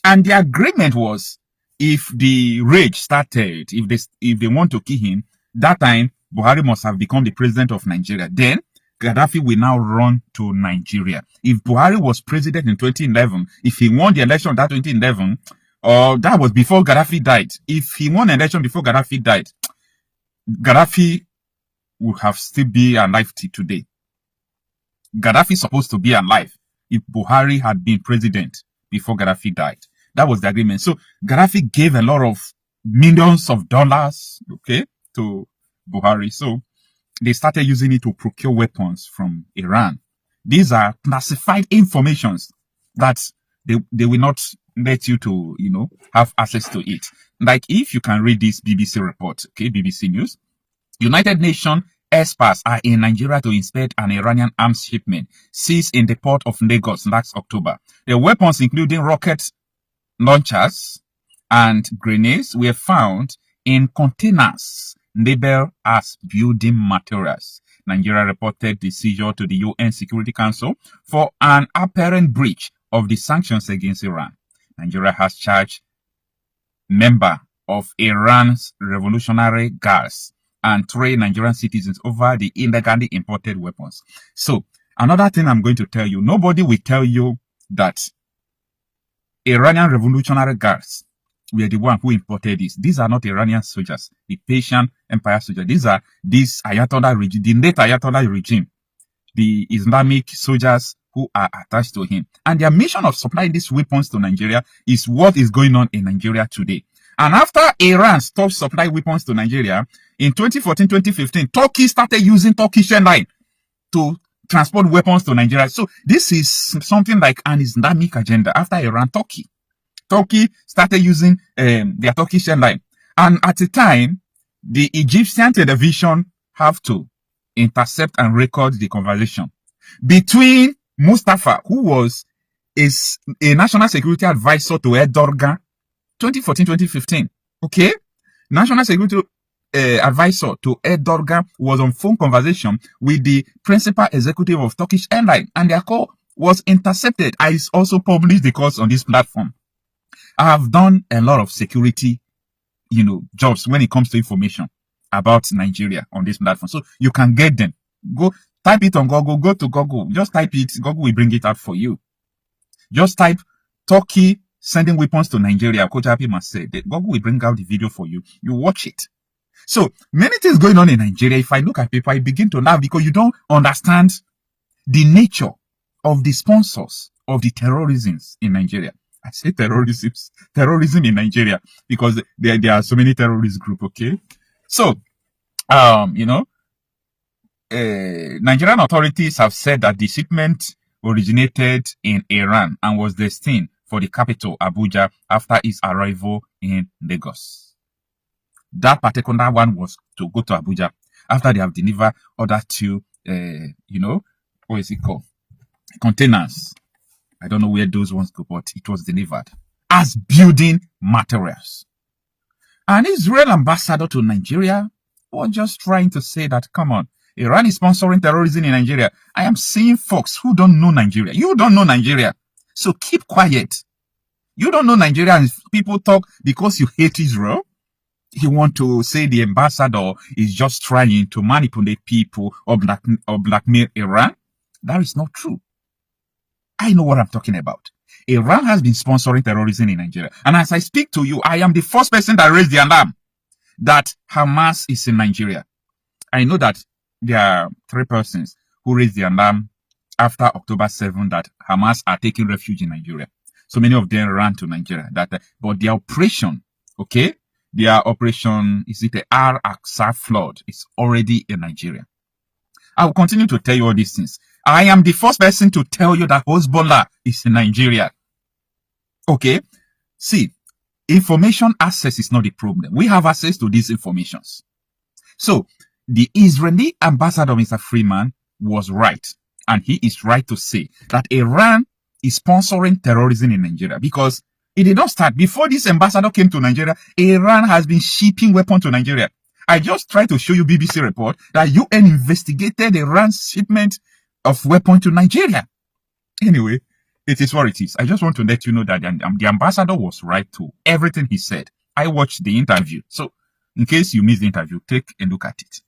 And the agreement was, if the rage started, if they want to kill him, that time Buhari must have become the president of Nigeria. Then Gaddafi will now run to Nigeria. If Buhari was president in 2011, if he won the election that 2011, or that was before Gaddafi died, if he won an election before Gaddafi died, Gaddafi would have still be alive till today. Gaddafi is supposed to be alive if Buhari had been president before Gaddafi died. That was the agreement. So Gaddafi gave a lot of millions of dollars, okay, to Buhari. So they started using it to procure weapons from Iran. These are classified informations that they will not let you to, have access to it. Like if you can read this BBC report, okay, BBC News, United Nations experts are in Nigeria to inspect an Iranian arms shipment seized in the port of Lagos last October. The weapons, including rocket launchers and grenades, were found in containers labeled as building materials. Nigeria reported the seizure to the UN Security Council for an apparent breach of the sanctions against Iran. Nigeria has charged member of Iran's Revolutionary Guards and 3 Nigerian citizens over the illegally imported weapons. So, another thing I'm going to tell you, nobody will tell you that Iranian Revolutionary Guards were the one who imported this. These are not Iranian soldiers, the Persian Empire soldiers. These are this Ayatollah regime, the late Ayatollah regime, the Islamic soldiers who are attached to him. And their mission of supplying these weapons to Nigeria is what is going on in Nigeria today. And after Iran stopped supplying weapons to Nigeria, in 2014-2015, Turkey started using Turkish airline to transport weapons to Nigeria. So this is something like an Islamic agenda. After Iran, Turkey started using their Turkish airline. And at the time, the Egyptian television have to intercept and record the conversation between Mustafa, who was a national security advisor to Erdogan, 2014-2015. Okay? National security advisor to Erdogan was on phone conversation with the principal executive of Turkish Airlines, and their call was intercepted. I also published the calls on this platform. I have done a lot of security, jobs when it comes to information about Nigeria on this platform. So you can get them. Go type it on Google, go to Google, just type it, Google will bring it out for you. Just type Turkey sending weapons to Nigeria, Coach Happy must say, Google will bring out the video for you. You watch it. So many things going on in Nigeria. If I look at people, I begin to laugh because you don't understand the nature of the sponsors of the terrorisms in Nigeria. I say terrorism in Nigeria because there are so many terrorist groups, okay? So, Nigerian authorities have said that the shipment originated in Iran and was destined for the capital, Abuja, after its arrival in Lagos. That particular one was to go to Abuja after they have delivered other 2, what is it called? Containers. I don't know where those ones go, but it was delivered as building materials. An Israel ambassador to Nigeria was just trying to say that, come on, Iran is sponsoring terrorism in Nigeria. I am seeing folks who don't know Nigeria. You don't know Nigeria. So keep quiet. You don't know Nigeria, and people talk because you hate Israel. You want to say the ambassador is just trying to manipulate people or blackmail Iran. That is not true. I know what I'm talking about. Iran has been sponsoring terrorism in Nigeria. And as I speak to you, I am the first person that raised the alarm that Hamas is in Nigeria. I know that there are 3 persons who raised the alarm after October 7 that Hamas are taking refuge in Nigeria. So many of them ran to Nigeria. But their operation, okay, their operation, is it the Al-Aqsa flood, is already in Nigeria. I will continue to tell you all these things. I am the first person to tell you that Hezbollah is in Nigeria. Okay? See, information access is not the problem. We have access to these informations. So, the Israeli ambassador, Mr. Freeman, was right. And he is right to say that Iran is sponsoring terrorism in Nigeria because it did not start. Before this ambassador came to Nigeria, Iran has been shipping weapons to Nigeria. I just tried to show you BBC report that UN investigated Iran's shipment of weapons to Nigeria. Anyway, It is what it is. I just want to let you know that the ambassador was right to everything he said. I watched the interview. So in case you missed the interview, take a look at it.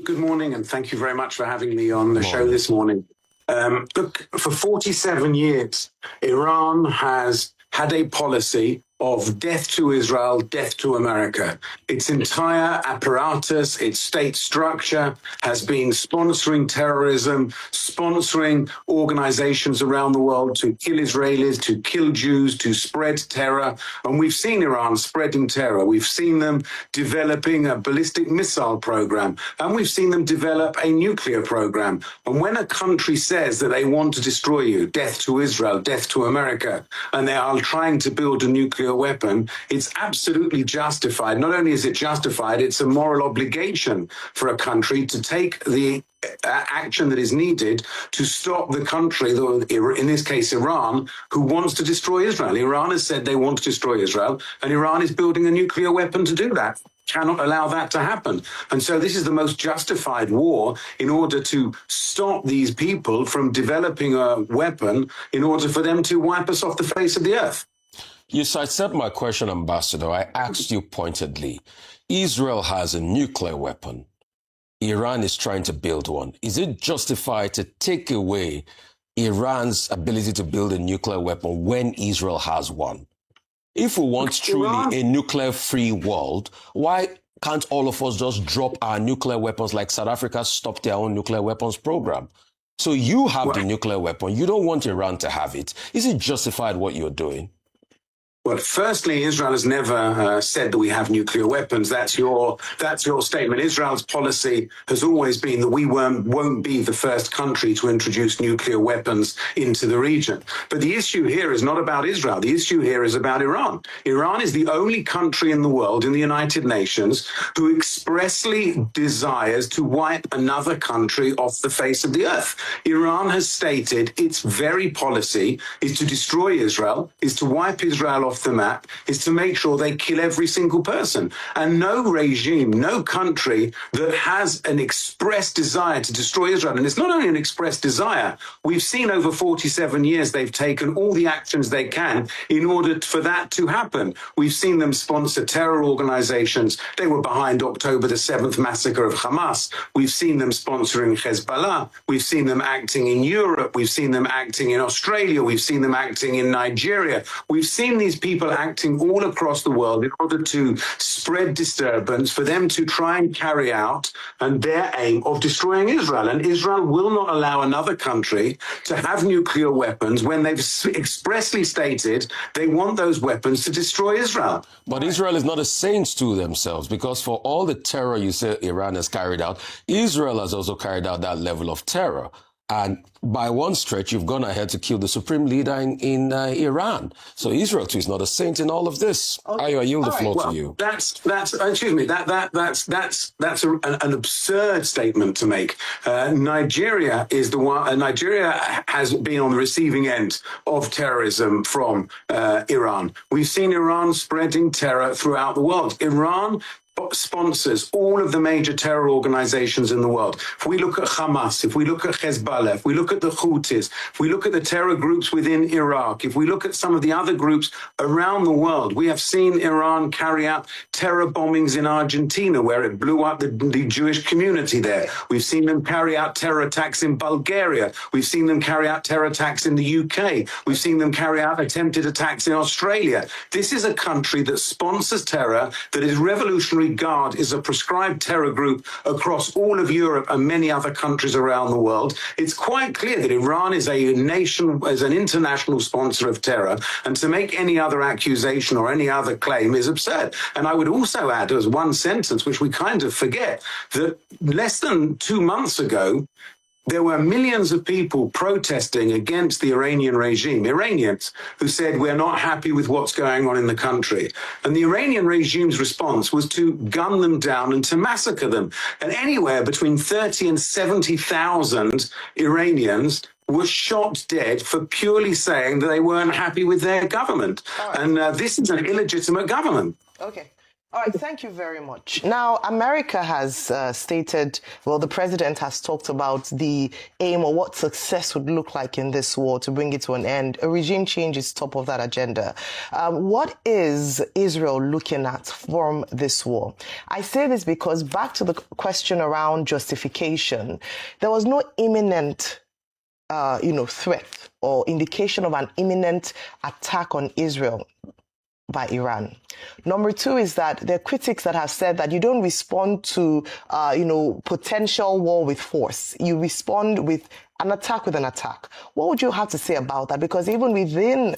Good morning, and thank you very much for having me on the show this morning. Look, for 47 years, Iran has had a policy of death to Israel, death to America. Its entire apparatus, its state structure has been sponsoring terrorism, sponsoring organizations around the world to kill Israelis, to kill Jews, to spread terror. And we've seen Iran spreading terror. We've seen them developing a ballistic missile program, and we've seen them develop a nuclear program. And when a country says that they want to destroy you, death to Israel, death to America, and they are trying to build a nuclear weapon, it's absolutely justified. Not only is it justified, it's a moral obligation for a country to take the action that is needed to stop the country, in this case Iran, who wants to destroy Israel. Iran has said they want to destroy Israel, and Iran is building a nuclear weapon to do that. Cannot allow that to happen. And so this is the most justified war in order to stop these people from developing a weapon in order for them to wipe us off the face of the earth. You sidestepped my question, Ambassador. I asked you pointedly. Israel has a nuclear weapon. Iran is trying to build one. Is it justified to take away Iran's ability to build a nuclear weapon when Israel has one? If we want truly a nuclear-free world, why can't all of us just drop our nuclear weapons like South Africa stopped their own nuclear weapons program? So you have the nuclear weapon. You don't want Iran to have it. Is it justified what you're doing? Well, firstly, Israel has never said that we have nuclear weapons. That's your statement. Israel's policy has always been that we won't be the first country to introduce nuclear weapons into the region. But the issue here is not about Israel. The issue here is about Iran. Iran is the only country in the world, in the United Nations, who expressly desires to wipe another country off the face of the earth. Iran has stated its very policy is to destroy Israel, is to wipe Israel off the map, is to make sure they kill every single person. And no regime, no country that has an express desire to destroy Israel, and it's not only an express desire, we've seen over 47 years they've taken all the actions they can in order for that to happen. We've seen them sponsor terror organizations. They were behind October the 7th massacre of Hamas. We've seen them sponsoring Hezbollah. We've seen them acting in Europe. We've seen them acting in Australia. We've seen them acting in Nigeria. We've seen these people acting all across the world in order to spread disturbance, for them to try and carry out their aim of destroying Israel. And Israel will not allow another country to have nuclear weapons when they've expressly stated they want those weapons to destroy Israel. But Israel is not a saint to themselves, because for all the terror you say Iran has carried out, Israel has also carried out that level of terror. And by one stretch, you've gone ahead to kill the supreme leader in Iran. So Israel too is not a saint in all of this. Okay. I yield the floor to you. That's an absurd statement to make. Nigeria is the one. Nigeria has been on the receiving end of terrorism from Iran. We've seen Iran spreading terror throughout the world. Iran sponsors all of the major terror organizations in the world. If we look at Hamas, if we look at Hezbollah, if we look at the Houthis, if we look at the terror groups within Iraq, if we look at some of the other groups around the world, we have seen Iran carry out terror bombings in Argentina, where it blew up the Jewish community there. We've seen them carry out terror attacks in Bulgaria. We've seen them carry out terror attacks in the UK. We've seen them carry out attempted attacks in Australia. This is a country that sponsors terror, that is Revolutionary Guard is a prescribed terror group across all of Europe and many other countries around the world. It's quite clear that Iran is a nation, as an international sponsor of terror, and to make any other accusation or any other claim is absurd. And I would also add as one sentence, which we kind of forget, that less than 2 months ago, there were millions of people protesting against the Iranian regime, Iranians, who said, we're not happy with what's going on in the country. And the Iranian regime's response was to gun them down and to massacre them. And anywhere between 30 and 70,000 Iranians were shot dead for purely saying that they weren't happy with their government. Right. And this is an illegitimate government. Okay. All right, thank you very much. Now, America has stated, well, the president has talked about the aim or what success would look like in this war to bring it to an end. A regime change is top of that agenda. What is Israel looking at from this war? I say this because back to the question around justification, there was no imminent threat or indication of an imminent attack on Israel by Iran. Number two is that there are critics that have said that you don't respond to, potential war with force. You respond with an attack with an attack. What would you have to say about that? Because even within,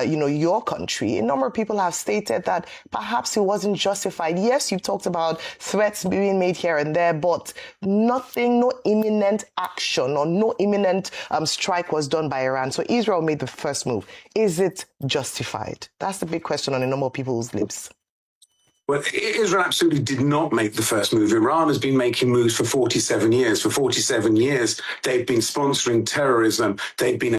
your country, a number of people have stated that perhaps it wasn't justified. Yes, you've talked about threats being made here and there, but nothing, no imminent action or no imminent strike was done by Iran. So Israel made the first move. Is it justified? That's the big question on a number of people's lips. Well, Israel absolutely did not make the first move. Iran has been making moves for 47 years. For 47 years, they've been sponsoring terrorism. They've been